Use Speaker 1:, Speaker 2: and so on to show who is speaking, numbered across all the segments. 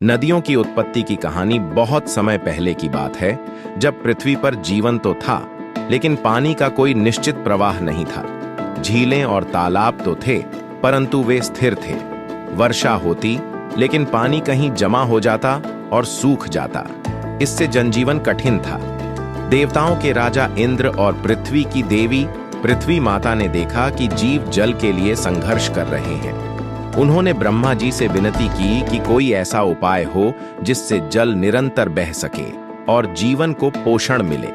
Speaker 1: नदियों की उत्पत्ति की कहानी बहुत समय पहले की बात है, जब पृथ्वी पर जीवन तो था, लेकिन पानी का कोई निश्चित प्रवाह नहीं था। झीलें और तालाब तो थे, परंतु वे स्थिर थे। वर्षा होती, लेकिन पानी कहीं जमा हो जाता और सूख जाता। इससे जनजीवन कठिन था। देवताओं के राजा इंद्र और पृथ्वी की देवी पृथ्वी माता ने देखा कि जीव जल के लिए संघर्ष कर रहे हैं। उन्होंने ब्रह्मा जी से विनती की कि कोई ऐसा उपाय हो जिससे जल निरंतर बह सके और जीवन को पोषण मिले।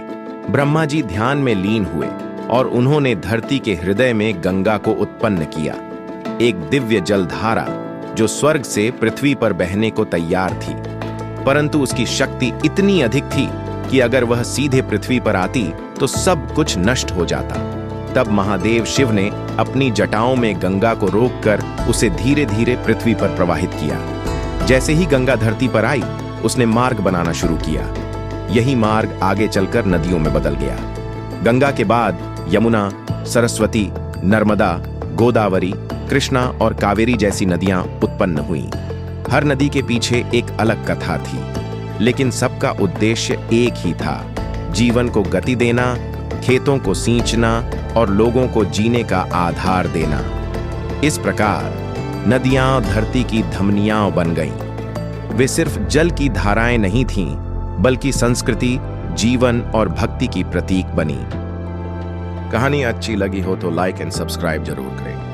Speaker 1: ब्रह्मा जी ध्यान में लीन हुए और उन्होंने धरती के हृदय में गंगा को उत्पन्न किया, एक दिव्य जलधारा जो स्वर्ग से पृथ्वी पर बहने को तैयार थी। परंतु उसकी शक्ति इतनी अधिक थी कि अगर वह सीधे पृथ्वी पर आती तो सब कुछ नष्ट हो जाता। तब महादेव शिव ने अपनी जटाओं में गंगा को रोककर उसे धीरे धीरे पृथ्वी पर प्रवाहित किया। जैसे ही गंगा धरती पर आई, उसने मार्ग बनाना शुरू किया। यही मार्ग आगे चलकर नदियों में बदल गया। गंगा के बाद यमुना, सरस्वती, नर्मदा, गोदावरी, कृष्णा और कावेरी जैसी नदियां उत्पन्न हुईं। हर नदी के पीछे एक अलग कथा थी, लेकिन सबका उद्देश्य एक ही था: जीवन को गति देना, खेतों को सींचना और लोगों को जीने का आधार देना। इस प्रकार नदियां धरती की धमनियां बन गईं। वे सिर्फ जल की धाराएं नहीं थीं, बल्कि संस्कृति, जीवन और भक्ति की प्रतीक बनी। कहानी अच्छी लगी हो तो लाइक एंड सब्सक्राइब जरूर करें।